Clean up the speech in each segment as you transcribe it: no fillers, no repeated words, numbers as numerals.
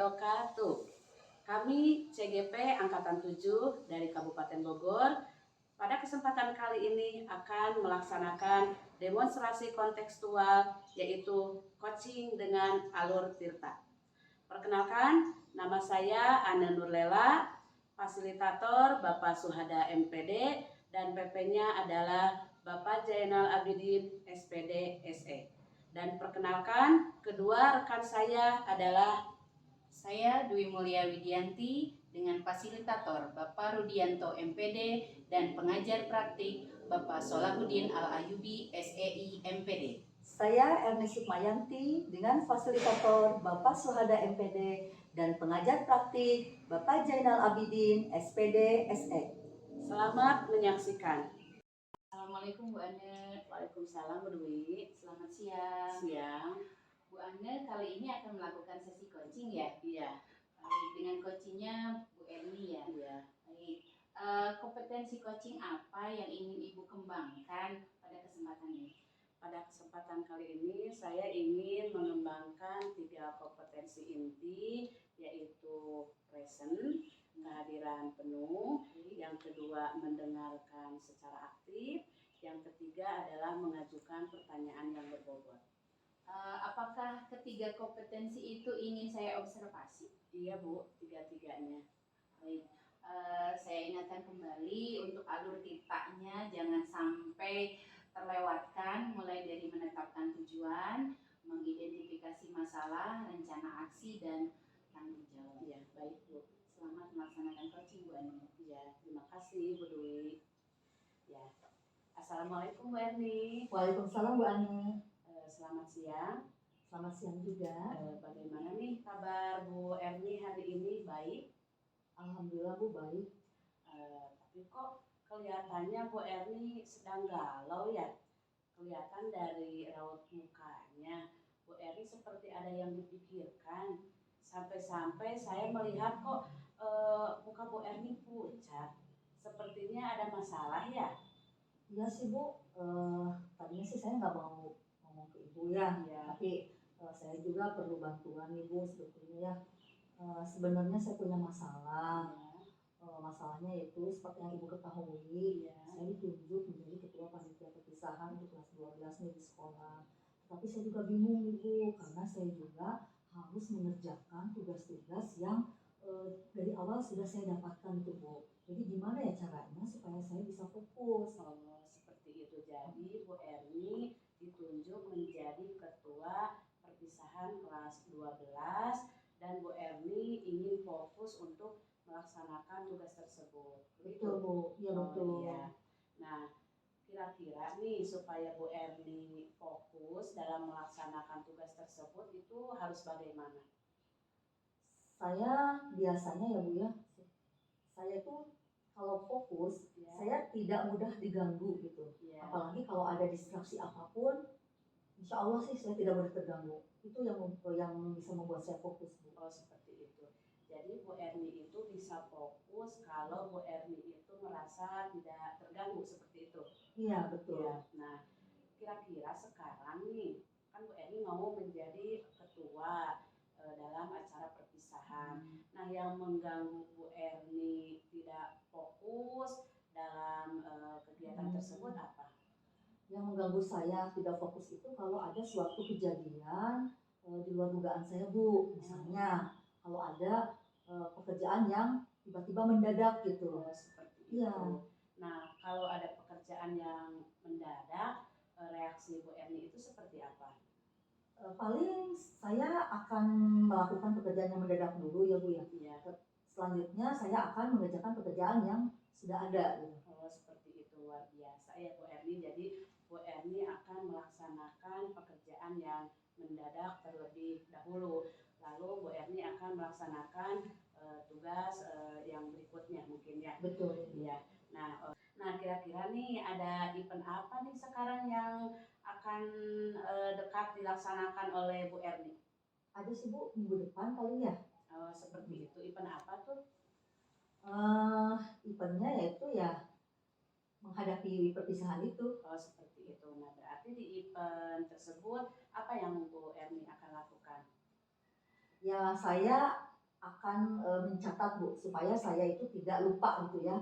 wabarakatuh. Kami CGP Angkatan 7 dari Kabupaten Bogor pada kesempatan kali ini akan melaksanakan demonstrasi kontekstual yaitu coaching dengan alur Tirta. Perkenalkan, nama saya Ana Nurlela, fasilitator Bapak Suhada MPD dan PP-nya adalah Bapak Jainal Abidin SPD SE. Dan perkenalkan, kedua rekan saya adalah saya Dwi Mulia Widianti dengan fasilitator Bapak Rudianto MPD dan pengajar praktik Bapak Solahuddin Al-Ayubi SEI MPD. Saya Erni Sukmayanti dengan fasilitator Bapak Suhada MPD dan pengajar praktik Bapak Jainal Abidin SPD SE. Selamat menyaksikan. Assalamualaikum Bu Ane. Waalaikumsalam Bu Dwi. Selamat siang. Siang. Bu Ane kali ini akan melakukan sesi coaching ya? Iya. Baik, dengan coachingnya Bu Erni ya? Iya. Baik. Kompetensi coaching apa yang ingin Ibu kembangkan pada kesempatan ini? Pada kesempatan kali ini saya ingin mengembangkan 3 kompetensi inti, yaitu present, kehadiran penuh, yang kedua mendengarkan secara aktif, yang ketiga adalah mengajukan pertanyaan yang berbobot. Apakah ketiga kompetensi itu ingin saya observasi? Iya Bu, 3-tiganya. Baik, saya ingatkan kembali untuk alur Tirtanya jangan sampai terlewatkan, mulai dari menetapkan tujuan, mengidentifikasi masalah, rencana aksi, dan tanggung jawab. Iya, baik Bu. Selamat melaksanakan coaching Bu Ani. Ya, terima kasih Bu Dwi. Ya, Assalamualaikum Bu Erni. Waalaikumsalam Bu Ani. Selamat siang. Selamat siang juga. Bagaimana nih kabar Bu Erni hari ini? Baik? Alhamdulillah Bu baik. Tapi kok kelihatannya Bu Erni sedang galau ya? Kelihatan dari raut mukanya Bu Erni seperti ada yang dipikirkan. Sampai-sampai saya melihat kok muka Bu Erni pucat. Sepertinya ada masalah ya? Iya sih Bu, tadinya sih saya nggak mau ngomong ke Ibu ya, tapi saya juga perlu bantuan nih Bu sebetulnya ya. Sebenarnya saya punya masalah. Masalahnya itu seperti yang Ibu ketahui, saya ditunjuk menjadi ketua panitia perpisahan untuk kelas 12 nih di sekolah. Tapi saya juga bingung Ibu, karena saya juga harus mengerjakan tugas-tugas yang dari awal sudah saya dapatkan itu Bu. Jadi gimana ya caranya supaya saya bisa fokus? Seperti itu. Jadi Bu Erni ditunjuk menjadi ketua perpisahan kelas 12 dan Bu Erni ingin fokus untuk melaksanakan tugas tersebut. Betul Bu, ya betul. Iya. Nah, kira-kira nih supaya Bu Erni fokus dalam melaksanakan tugas tersebut itu harus bagaimana? Saya biasanya ya Bu ya, saya tuh kalau fokus, saya tidak mudah diganggu gitu. Apalagi kalau ada distraksi apapun, insya Allah sih saya tidak mudah terganggu. Itu yang bisa membuat saya fokus Bu. Oh seperti itu. Jadi Bu Erni itu bisa fokus kalau Bu Erni itu merasa tidak terganggu seperti itu. Iya betul. Ya. Nah, kira-kira sekarang nih kan Bu Erni mau menjadi ketua dalam acara perpisahan. Nah, yang mengganggu Bu Erni tidak fokus dalam kegiatan tersebut apa? Yang mengganggu saya tidak fokus itu kalau ada suatu kejadian di luar dugaan saya Bu. Misalnya kalau ada pekerjaan yang tiba-tiba mendadak gitu. Seperti itu. Nah, kalau ada pekerjaan yang mendadak, reaksi Bu Erni itu seperti apa? Paling saya akan melakukan pekerjaan yang mendadak dulu ya Bu ya. Selanjutnya saya akan mengerjakan pekerjaan yang sudah ada. Seperti itu, luar biasa ya Bu Erni. Jadi Bu Erni akan melaksanakan pekerjaan yang mendadak terlebih dahulu. Lalu Bu Erni akan melaksanakan tugas yang berikutnya mungkin ya. Betul. Ya. Nah kira-kira nih ada event apa nih sekarang yang akan dekat dilaksanakan oleh Bu Erni? Ada sih Bu, minggu depan kali ya. Seperti itu. Event apa tuh? Eventnya yaitu ya menghadapi perpisahan itu. Seperti itu. Nah berarti di event tersebut apa yang Bu Erni akan lakukan? Ya saya akan mencatat Bu, supaya saya itu tidak lupa gitu ya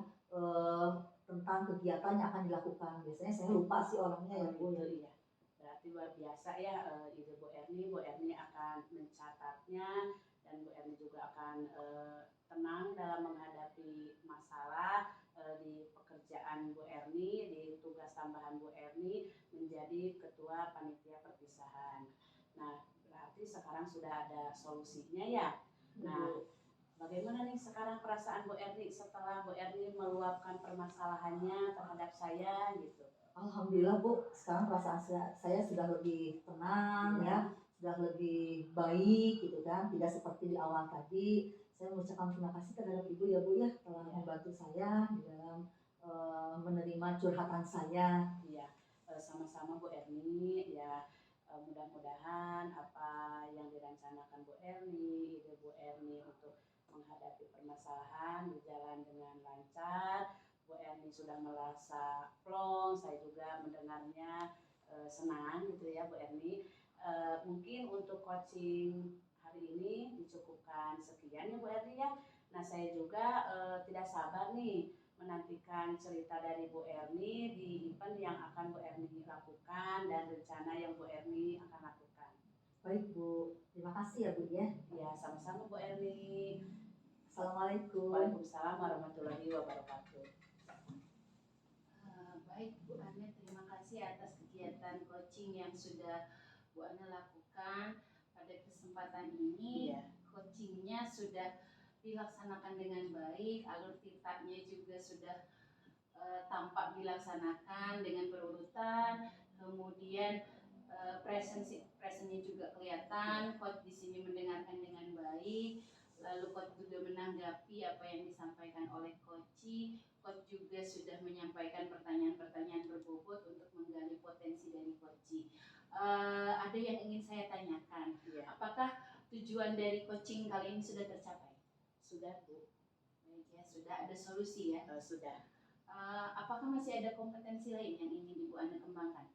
tentang kegiatan yang akan dilakukan. Biasanya saya lupa sih orangnya ya Bu. Gitu ya. Berarti luar biasa ya ide Bu Erni. Bu Erni akan mencatatnya dan Bu Erni juga akan tenang dalam menghadapi masalah di pekerjaan Bu Erni, di tugas tambahan Bu Erni menjadi ketua panitia perpisahan. Nah, berarti sekarang sudah ada solusinya ya. Nah, bagaimana nih sekarang perasaan Bu Erni setelah Bu Erni meluapkan permasalahannya terhadap saya gitu? Alhamdulillah Bu, sekarang perasaan saya sudah lebih tenang ya, sudah lebih baik gitu kan, tidak seperti di awal tadi. Saya mengucapkan terima kasih terhadap Ibu ya Bu ya, telah membantu saya di dalam menerima curhatan saya. Iya, sama-sama Bu Erni ya. Mudah-mudahan apa yang direncanakan Bu Erni, ide Bu Erni untuk menghadapi permasalahan berjalan dengan lancar. Bu Erni sudah merasa plong, saya juga mendengarnya senang gitu ya Bu Erni. Mungkin untuk coaching hari ini dicukupkan sekian ya Bu Erni ya. Nah saya juga tidak sabar nih menantikan cerita dari Bu Erni di event yang akan Bu Erni lakukan dan rencana yang Bu Erni akan lakukan. Baik Bu, terima kasih ya Bu ya. Ya sama-sama Bu Erni. Assalamualaikum. Waalaikumsalam warahmatullahi wabarakatuh. Baik Bu Ana, terima kasih atas kegiatan coaching yang sudah Bu Ana lakukan pada kesempatan ini. Coachingnya sudah dilaksanakan dengan baik, alur titanya juga sudah tampak dilaksanakan dengan berurutan, kemudian presentnya juga kelihatan, coach di sini mendengarkan dengan baik, lalu coach juga menanggapi apa yang disampaikan oleh coach juga sudah menyampaikan pertanyaan-pertanyaan berbobot untuk menggali potensi dari coach. Ada yang ingin saya tanyakan, apakah tujuan dari coaching kali ini sudah tercapai? Sudah Bu. Baik ya, sudah ada solusi ya? Sudah. Apakah masih ada kompetensi lain yang ingin Ibu Ana kembangkan?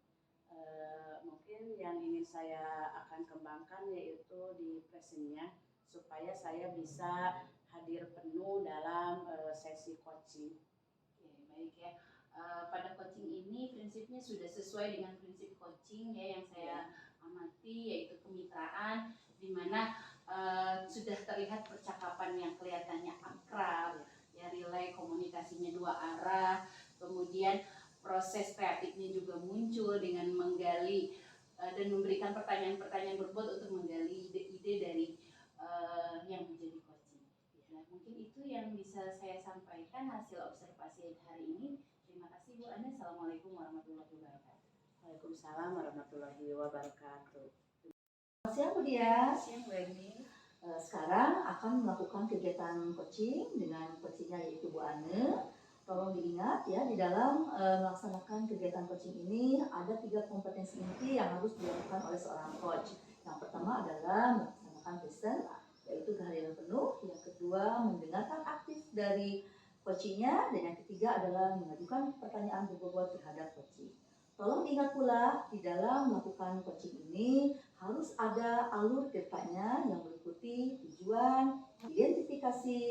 Mungkin yang ingin saya akan kembangkan yaitu di presentnya supaya saya bisa hadir penuh dalam sesi coaching. Oke, baik ya. Pada coaching ini prinsipnya sudah sesuai dengan prinsip coaching ya yang saya amati, yaitu kemitraan, di mana sudah terlihat percakapan yang kelihatannya akrab, ya relay, komunikasinya dua arah, kemudian proses kreatifnya juga muncul dengan menggali dan memberikan pertanyaan-pertanyaan berbobot untuk menggali ide-ide dari yang menjadi coaching. Nah, mungkin itu yang bisa saya sampaikan hasil observasi hari ini. Terima kasih Bu Ana. Assalamualaikum warahmatullahi wabarakatuh. Waalaikumsalam warahmatullahi wabarakatuh. Selamat siang Bu Dia. Siang Bu Erni. Sekarang akan melakukan kegiatan coaching dengan coachingnya yaitu Bu Ane. Tolong diingat ya, di dalam melaksanakan kegiatan coaching ini ada 3 kompetensi inti yang harus dilakukan oleh seorang coach. Yang pertama adalah melaksanakan present, yaitu kehadiran penuh. Yang kedua, mendengarkan aktif dari coachingnya. Dan yang ketiga adalah mengajukan pertanyaan berbobot terhadap coaching. Tolong diingat pula, di dalam melakukan coaching ini harus ada alur tirtanya yang meliputi tujuan, identifikasi,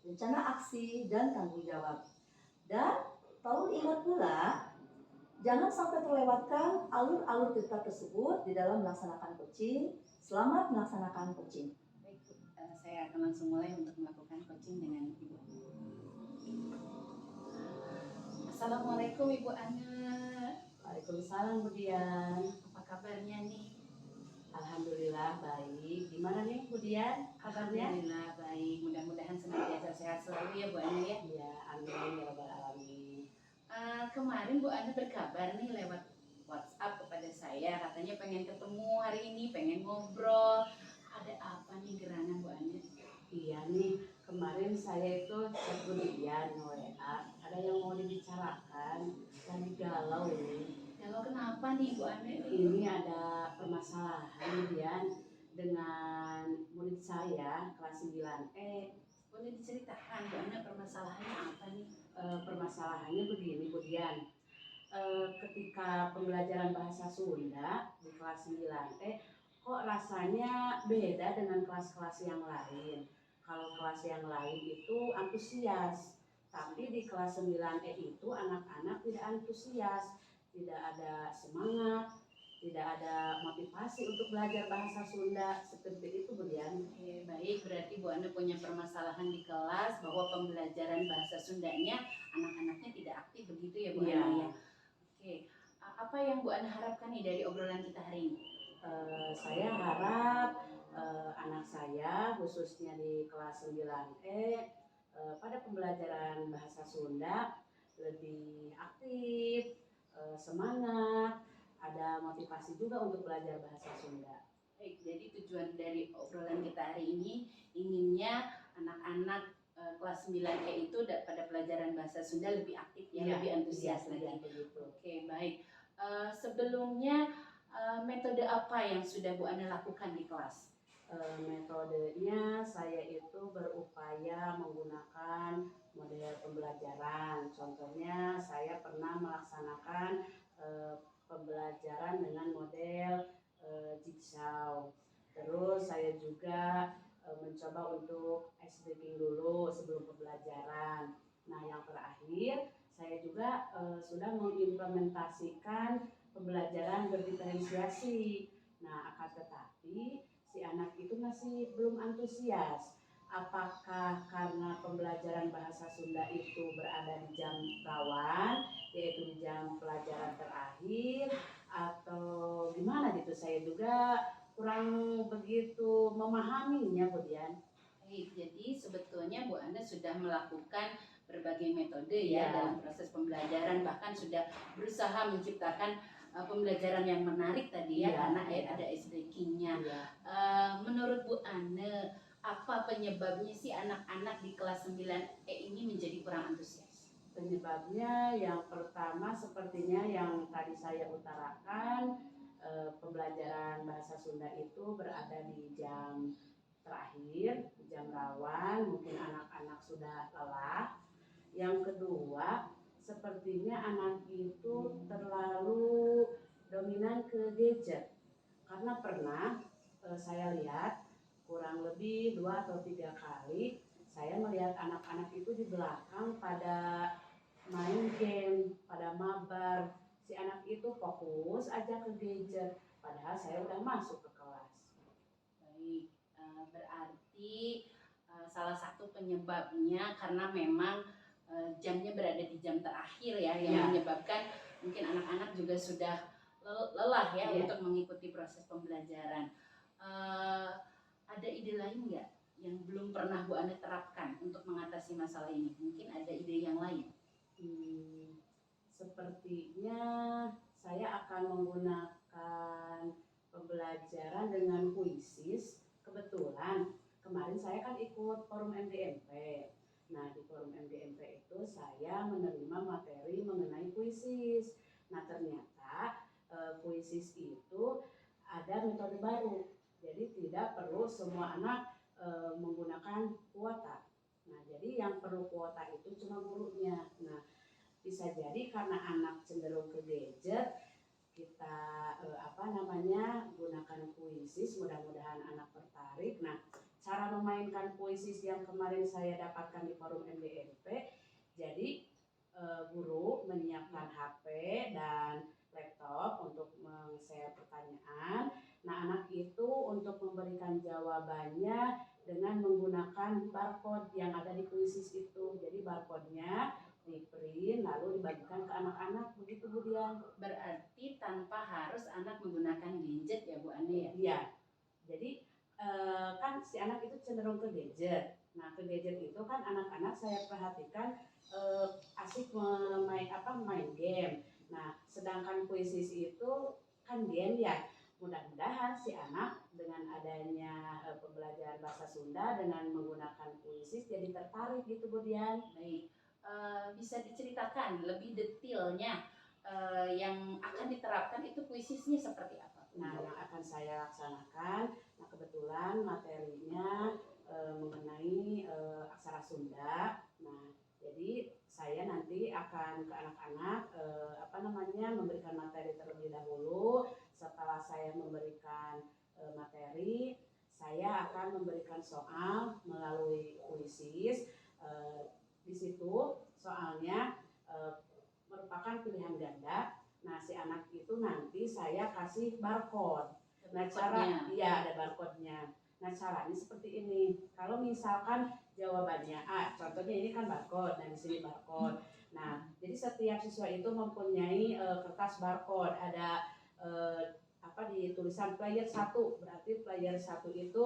rencana aksi, dan tanggung jawab. Dan tolong ingat pula, jangan sampai terlewatkan alur-alur tirta tersebut di dalam melaksanakan coaching. Selamat melaksanakan coaching. Baik, saya akan langsung mulai untuk melakukan coaching dengan Ibu. Assalamualaikum Ibu Ana. Waalaikumsalam Bu Dian. Apa kabarnya nih? Alhamdulillah baik. Gimana nih Bu Dian kabarnya? Alhamdulillah baik. Mudah-mudahan senantiasa sehat selalu ya Bu Ana ya. Iya, amin ya rabbal alamin. Kemarin Bu Ana berkabar nih lewat WhatsApp kepada saya, katanya pengen ketemu hari ini, pengen ngobrol. Ada apa nih gerangan Bu Ana? Iya nih, kemarin saya itu chat Bu Dian WA. Ada yang mau dibicarakan, lagi galau ini. Kalau kenapa nih Bu Ana? Ini ada permasalahan Dian dengan murid saya kelas 9E. Boleh diceritakan Bu Ana permasalahannya apa nih? Permasalahannya begini Bu Dian. Ketika pembelajaran bahasa Sunda di kelas 9E kok rasanya beda dengan kelas-kelas yang lain. Kalau kelas yang lain itu antusias, tapi di kelas 9E itu anak-anak tidak antusias, tidak ada semangat, tidak ada motivasi untuk belajar bahasa Sunda seperti itu, Bu Dian. Oke, baik. Berarti Bu Ana punya permasalahan di kelas bahwa pembelajaran bahasa Sundanya anak-anaknya tidak aktif begitu ya Bu Iya. Ana ya. Oke, apa yang Bu Ana harapkan nih dari obrolan kita hari ini? Saya harap anak saya khususnya di kelas 9E pada pembelajaran bahasa Sunda lebih aktif, semangat, ada motivasi juga untuk belajar bahasa Sunda. Baik, jadi tujuan dari obrolan kita hari ini inginnya anak-anak kelas 9E itu pada pelajaran bahasa Sunda lebih aktif ya, lebih antusias lagi. Oke, baik. Sebelumnya metode apa yang sudah Bu Ana lakukan di kelas? Metodenya saya itu berupaya menggunakan model pembelajaran. Contohnya saya pernah melaksanakan pembelajaran dengan model jigsaw. Terus saya juga mencoba untuk ice breaking dulu sebelum pembelajaran. Nah, yang terakhir saya juga sudah mengimplementasikan pembelajaran berdiferensiasi. Nah, akan tetapi si anak itu masih belum antusias. Apakah karena pembelajaran bahasa Sunda itu berada di jam rawan, yaitu di jam pelajaran terakhir, atau gimana gitu? Saya juga kurang begitu memahaminya, Bu Dian. Baik, jadi sebetulnya Bu Ana sudah melakukan berbagai metode ya dalam proses pembelajaran, bahkan sudah berusaha menciptakan pembelajaran yang menarik tadi ya, karena ada ice breaking-nya. Menurut Bu Ana, apa penyebabnya sih anak-anak di kelas 9E ini menjadi kurang antusias? Penyebabnya yang pertama sepertinya yang tadi saya utarakan, pembelajaran bahasa Sunda itu berada di jam terakhir, jam rawan, mungkin anak-anak sudah lelah. Yang kedua, sepertinya anak itu terlalu dominan ke gadget. Karena pernah saya lihat kurang lebih 2 atau 3 kali saya melihat anak-anak itu di belakang pada main game, pada mabar. Si anak itu fokus aja ke gadget, padahal saya udah masuk ke kelas. Baik, berarti salah satu penyebabnya karena memang jamnya berada di jam terakhir ya, yang menyebabkan mungkin anak-anak juga sudah lelah ya untuk mengikuti proses pembelajaran. Ada ide lain nggak yang belum pernah Bu Ana terapkan untuk mengatasi masalah ini? Mungkin ada ide yang lain? Sepertinya saya akan menggunakan pembelajaran dengan puisis. Kebetulan kemarin saya kan ikut forum MDMP. Nah, di forum MDMP itu saya menerima materi mengenai puisis. Nah, ternyata puisis itu ada metode baru. Jadi tidak perlu semua anak menggunakan kuota. Nah, jadi yang perlu kuota itu cuma gurunya. Nah, bisa jadi karena anak cenderung ke gadget, kita gunakan puisis, mudah-mudahan anak tertarik. Nah, cara memainkan puisis yang kemarin saya dapatkan di forum MDMP, jadi guru menyiapkan HP dan laptop untuk men-share pertanyaan. Nah, anak itu untuk memberikan jawabannya dengan menggunakan barcode yang ada di puisis itu. Jadi barcode-nya di print lalu dibagikan ke anak-anak, begitu Bu Dian. Berarti tanpa harus anak menggunakan gadget ya Bu Ana ya? Iya. Jadi kan si anak itu cenderung ke gadget. Nah, ke gadget itu kan anak-anak saya perhatikan asik main game. Nah, sedangkan puisis itu kan game ya. Mudah-mudahan si anak dengan adanya pembelajaran bahasa Sunda dengan menggunakan puisis jadi tertarik gitu Bu Dian. Baik. Bisa diceritakan lebih detailnya yang akan diterapkan itu puisisnya seperti apa? Nah, yang akan saya laksanakan, nah kebetulan materinya mengenai aksara Sunda. Nah, jadi saya nanti akan ke anak-anak memberikan materi terlebih dahulu. Setelah saya memberikan materi, saya akan memberikan soal melalui kuisis. Di situ soalnya merupakan pilihan ganda. Nah, si anak itu nanti saya kasih barcode. Nah, ada barcode-nya. Nah, caranya seperti ini. Kalau misalkan jawabannya A, contohnya ini kan barcode, nah di sini barcode. Nah, jadi setiap siswa itu mempunyai kertas barcode. Ada di tulisan player 1, berarti player 1 itu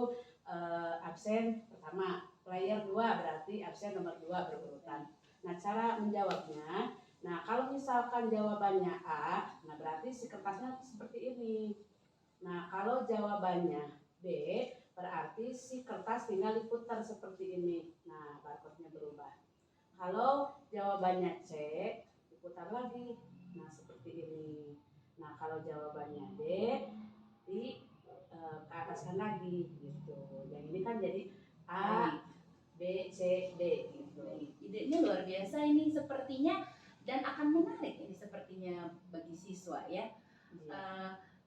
absen pertama, player 2 berarti absen nomor 2 berurutan. Nah, cara menjawabnya, nah kalau misalkan jawabannya A, nah berarti si kertasnya seperti ini. Nah, kalau jawabannya B, berarti si kertas tinggal diputar seperti ini. Nah, barcode-nya berubah. Kalau jawabannya C, diputar lagi. Nah, seperti ini. Nah, kalau jawabannya D, ke ataskan lagi gitu. Yang ini kan jadi A, B, C, D gitu. Idenya luar biasa ini sepertinya, dan akan menarik ini sepertinya bagi siswa ya.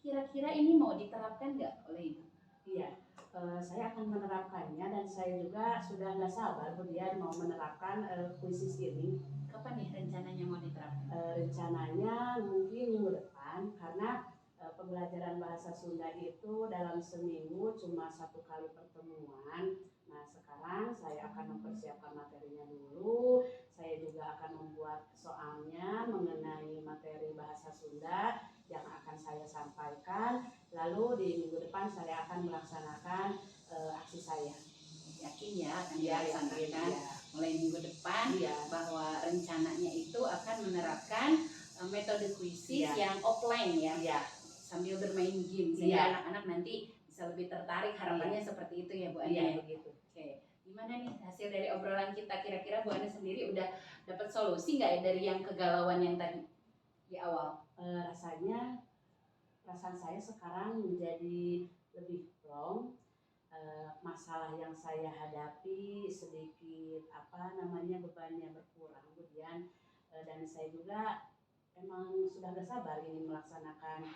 Kira-kira ini mau diterapkan nggak oleh Ibu? Iya, saya akan menerapkannya dan saya juga sudah nggak sabar kemudian mau menerapkan kuisis ini. Kapan nih rencananya mau diterapkan? Rencananya mungkin minggu depan, karena pembelajaran bahasa Sunda itu dalam seminggu cuma 1 kali pertemuan. Nah, sekarang saya akan mempersiapkan materinya dulu. Saya juga akan membuat soalnya mengenai materi bahasa Sunda yang akan saya sampaikan. Lalu di minggu depan saya akan melaksanakan aksi saya. Yakin ya akan dilaksanakan mulai minggu depan, bahwa rencananya itu akan menerapkan metode kuisis yang offline ya, sambil bermain game sehingga anak-anak nanti bisa lebih tertarik, harapannya seperti itu ya Bu Ane. Begitu. Oke, gimana nih hasil dari obrolan kita, kira-kira Bu Ane sendiri udah dapat solusi nggak ya dari yang kegalauan yang tadi di awal? Perasaan saya sekarang menjadi lebih plong. Masalah yang saya hadapi sedikit bebannya berkurang, kemudian dan saya juga emang sudah gak sabar ingin melaksanakan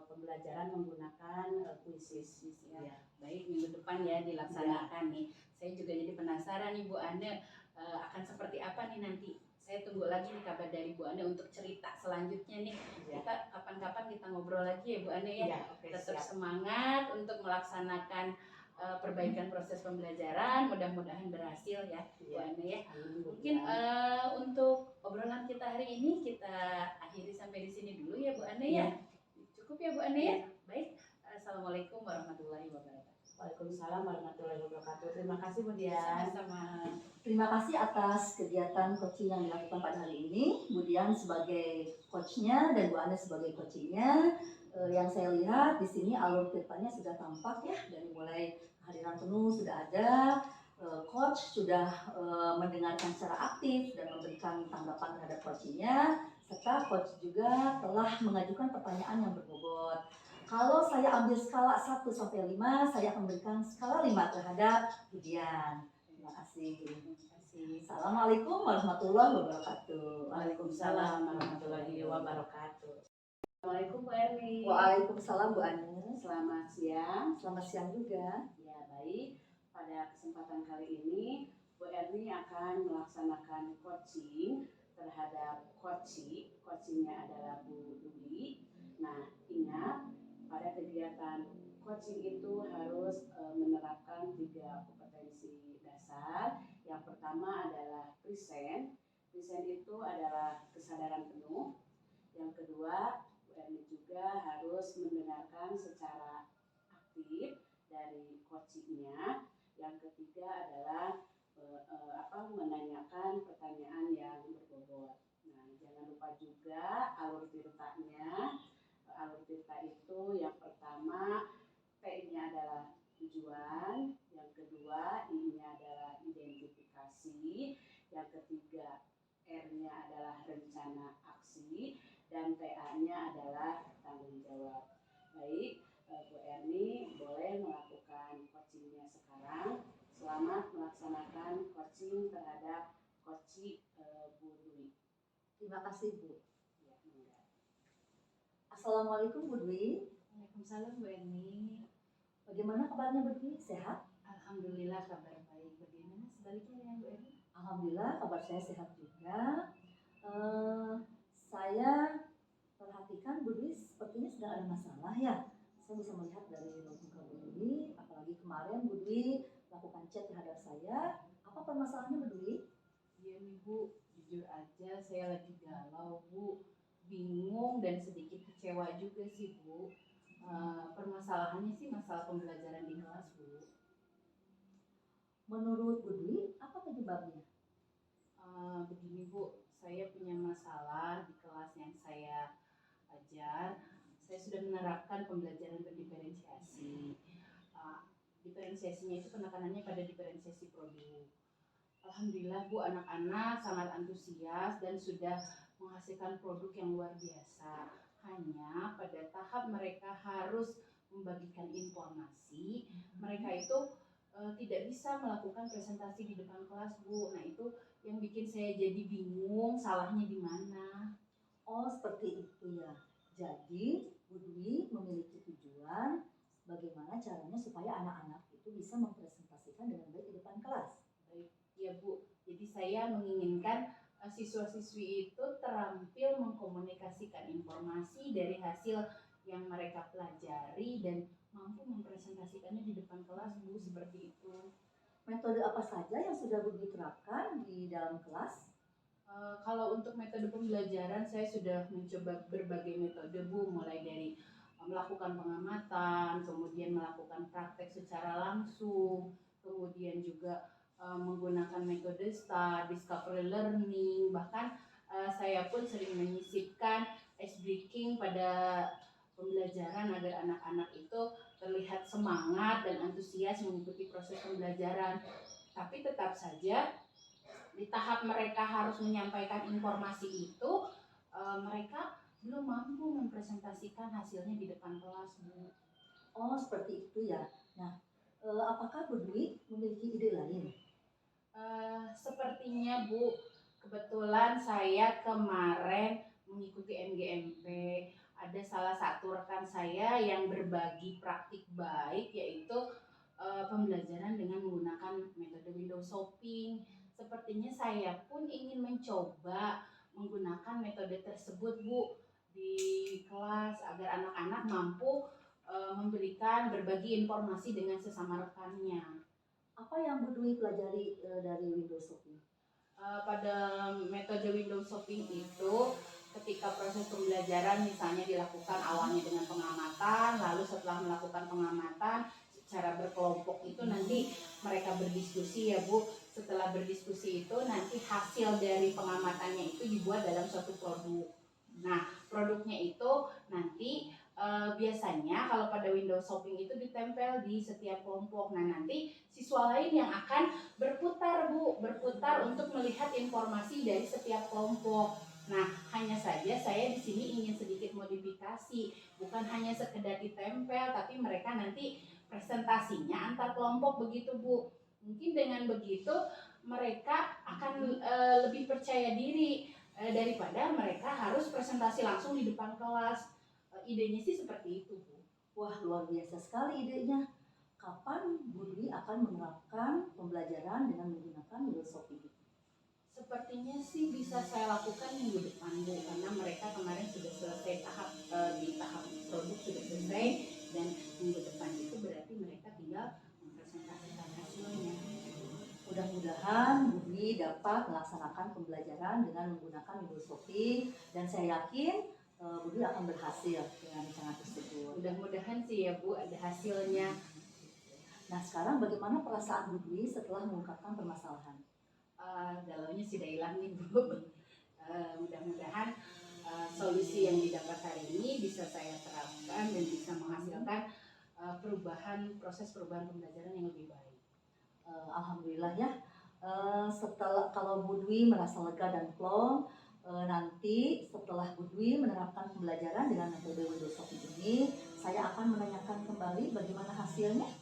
pembelajaran menggunakan kuisis ya. Baik, minggu depan ya dilaksanakan nih. Saya juga jadi penasaran nih Bu Ane, akan seperti apa nih nanti. Saya tunggu lagi nih kabar dari Bu Ane untuk cerita selanjutnya nih. Kita kapan-kapan kita ngobrol lagi ya Bu Ane ya. Tetap semangat untuk melaksanakan perbaikan proses pembelajaran, mudah-mudahan berhasil ya Bu Ane ya. Mungkin untuk obrolan kita hari ini kita akhiri sampai di sini dulu ya Bu Ane ya. Cukup ya Bu Ane ya. Baik, assalamualaikum warahmatullahi wabarakatuh. Waalaikumsalam warahmatullahi wabarakatuh. Terima kasih Bu Dian. Sama-sama. Terima kasih atas kegiatan coaching yang dilakukan pada hari ini. Kemudian sebagai coachnya dan Bu Ane sebagai coachingnya, yang saya lihat di sini alur ceritanya sudah tampak ya, dari mulai kehadiran penuh sudah ada, coach sudah mendengarkan secara aktif dan memberikan tanggapan terhadap coachingnya, serta coach juga telah mengajukan pertanyaan yang berbobot. Kalau saya ambil skala 1 sampai 5, saya akan memberikan skala 5 terhadap Budian. Terima kasih. Assalamualaikum warahmatullahi wabarakatuh. Waalaikumsalam warahmatullahi wabarakatuh. Assalamualaikum Bu Erni. Waalaikumsalam Bu Ane. Selamat siang. Selamat siang juga. Ya, baik. Pada kesempatan kali ini Bu Erni akan melaksanakan coaching terhadap coachingnya adalah Bu Dwi. Nah, ingat pada kegiatan coaching itu harus menerapkan 3 kompetensi dasar. Yang pertama adalah present. Present itu adalah kesadaran penuh. Yang kedua, Bu Erni juga harus mendengarkan secara aktif dari coachingnya. Yang ketiga adalah menanyakan pertanyaan yang berbobot. Nah, jangan lupa juga alur tirtanya. Alur tirta itu yang pertama P-nya adalah tujuan, yang kedua I-nya adalah identifikasi, yang ketiga R-nya adalah rencana aksi, dan TA-nya adalah tanggung jawab. Baik, Bu Erni boleh melakukan coachingnya sekarang. Selamat melaksanakan coaching terhadap coaching Bu Dwi. Terima kasih Bu. Ya, Assalamualaikum Bu Dwi. Waalaikumsalam Bu Erni. Bagaimana kabarnya Bu Dwi? Sehat? Alhamdulillah kabar baik. Bagaimana sebaliknya dengan Bu Eni? Alhamdulillah kabar saya sehat juga. Eh, saya perhatikan Bu Dwi sepertinya sedang ada masalah ya. Saya bisa melihat dari muka Bu Dwi, apalagi kemarin Bu Dwi lakukan chat terhadap saya. Apa permasalahannya Bu Dwi? Iya nih Bu, jujur aja saya lagi galau Bu, bingung dan sedikit kecewa juga sih Bu. Permasalahannya sih masalah pembelajaran di kelas Bu. Menurut Bu Dwi, apa penyebabnya? Begini Bu, saya punya masalah di kelas yang saya ajar. Saya sudah menerapkan pembelajaran berdiferensiasi. Diferensiasinya itu penekanannya pada diferensiasi produk. Alhamdulillah Bu, anak-anak sangat antusias dan sudah menghasilkan produk yang luar biasa. Hanya pada tahap mereka harus membagikan informasi, mereka itu tidak bisa melakukan presentasi di depan kelas Bu. Nah itu yang bikin saya jadi bingung, salahnya di mana. Oh, seperti itu ya. Jadi, Bu Dwi memiliki tujuan bagaimana caranya supaya anak-anak itu bisa mempresentasikan dengan baik di depan kelas. Baik, ya Bu. Jadi saya menginginkan siswa-siswi itu terampil mengkomunikasikan informasi dari hasil yang mereka pelajari dan mampu mempresentasikannya di depan kelas Bu, seperti itu. Metode apa saja yang sudah Bu Dwi terapkan di dalam kelas? Kalau untuk metode pembelajaran saya sudah mencoba berbagai metode Bu, mulai dari melakukan pengamatan, kemudian melakukan praktek secara langsung, kemudian juga menggunakan metode STAR, discovery learning, bahkan saya pun sering menyisipkan ice breaking pada pembelajaran agar anak-anak itu terlihat semangat dan antusias mengikuti proses pembelajaran. Tapi tetap saja di tahap mereka harus menyampaikan informasi itu, mereka belum mampu mempresentasikan hasilnya di depan kelas Bu. Oh, seperti itu ya. Nah, apakah Bu Dwi memiliki ide lain? Sepertinya Bu, kebetulan saya kemarin mengikuti MGMP, ada salah satu rekan saya yang berbagi praktik baik, yaitu pembelajaran dengan menggunakan metode window shopping. Sepertinya saya pun ingin mencoba menggunakan metode tersebut Bu di kelas agar anak-anak mampu memberikan berbagi informasi dengan sesama rekannya. Apa yang Bu Dwi pelajari dari Windows Shopping? Pada metode window shopping itu ketika proses pembelajaran misalnya dilakukan awalnya dengan pengamatan, lalu setelah melakukan pengamatan secara berkelompok itu nanti mereka berdiskusi ya Bu. Setelah berdiskusi itu nanti hasil dari pengamatannya itu dibuat dalam suatu produk. Nah produknya itu nanti biasanya kalau pada window shopping itu ditempel di setiap kelompok. Nah nanti siswa lain yang akan berputar Bu, berputar untuk melihat informasi dari setiap kelompok. Nah, hanya saja saya di sini ingin sedikit modifikasi, bukan hanya sekedar ditempel, tapi mereka nanti presentasinya antar kelompok begitu Bu. Mungkin dengan begitu mereka akan lebih percaya diri daripada mereka harus presentasi langsung di depan kelas. Idenya sih seperti itu Bu. Wah, luar biasa sekali idenya. Kapan Bu Dwi akan menerapkan pembelajaran dengan menggunakan Windows Shopping? Sepertinya sih bisa saya lakukan minggu depan Bu, karena mereka kemarin sudah selesai tahap di tahap produk sudah selesai, dan minggu depan itu berarti mereka tinggal mempresentasikan hasilnya. Mudah-mudahan Bu Dwi dapat melaksanakan pembelajaran dengan menggunakan Windows Shopping dan saya yakin Bu Dwi akan berhasil dengan rencana tersebut. Mudah-mudahan sih ya Bu ada hasilnya. Nah, sekarang bagaimana perasaan Bu Dwi setelah mengungkapkan permasalahan? Galaunya sudah hilang nih Bu. Mudah-mudahan solusi yang didapat hari ini bisa saya terapkan dan bisa menghasilkan proses perubahan pembelajaran yang lebih baik. Alhamdulillah ya. Setelah kalau Bu Dwi merasa lega dan plong, nanti setelah Bu Dwi menerapkan pembelajaran dengan metode Windows Shopping ini, saya akan menanyakan kembali bagaimana hasilnya.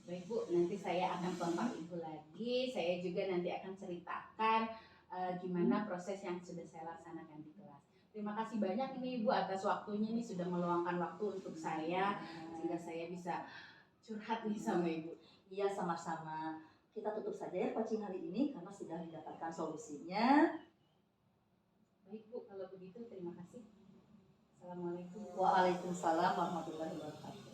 Baik Bu, nanti saya akan kontak Ibu lagi. Saya juga nanti akan ceritakan gimana proses yang sudah saya laksanakan di kelas. Terima kasih banyak ini Ibu atas waktunya nih, sudah meluangkan waktu untuk saya sehingga saya bisa curhat nih sama Ibu. Iya, sama-sama. Kita tutup saja ya coaching hari ini karena sudah didapatkan solusinya. Baik Bu, kalau begitu terima kasih. Assalamualaikum. Waalaikumsalam warahmatullahi wabarakatuh.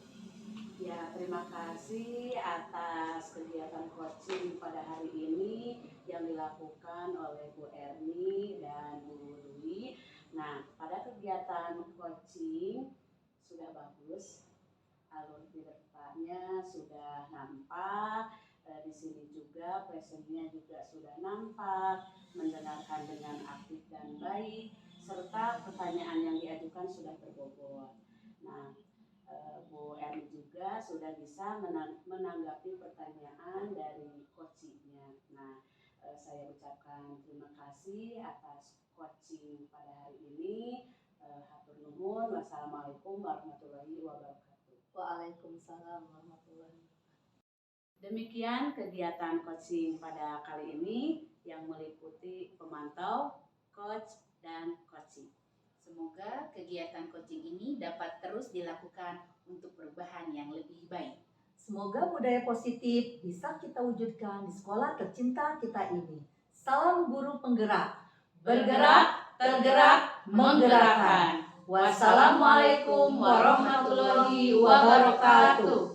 Ya, terima kasih atas kegiatan coaching pada hari ini yang dilakukan oleh Bu Erni dan Bu Dwi. Nah, pada kegiatan coaching sudah bagus, alur depannya sudah nampak, di sini juga presentnya juga sudah nampak, mendengarkan dengan aktif dan baik, serta pertanyaan yang diajukan sudah terbobot. Nah, Bu Erni juga sudah bisa menanggapi pertanyaan dari coachingnya. Nah, saya ucapkan terima kasih atas coaching pada hari ini. Hatur nuhun. Wassalamualaikum warahmatullahi wabarakatuh. Waalaikumsalam warahmatullahi wabarakatuh. Demikian kegiatan coaching pada kali ini yang meliputi pemantau, coach, dan coaching. Semoga kegiatan coaching ini dapat terus dilakukan untuk perubahan yang lebih baik. Semoga budaya positif bisa kita wujudkan di sekolah tercinta kita ini. Salam guru penggerak. Bergerak, tergerak, menggerakkan. Wassalamualaikum warahmatullahi wabarakatuh.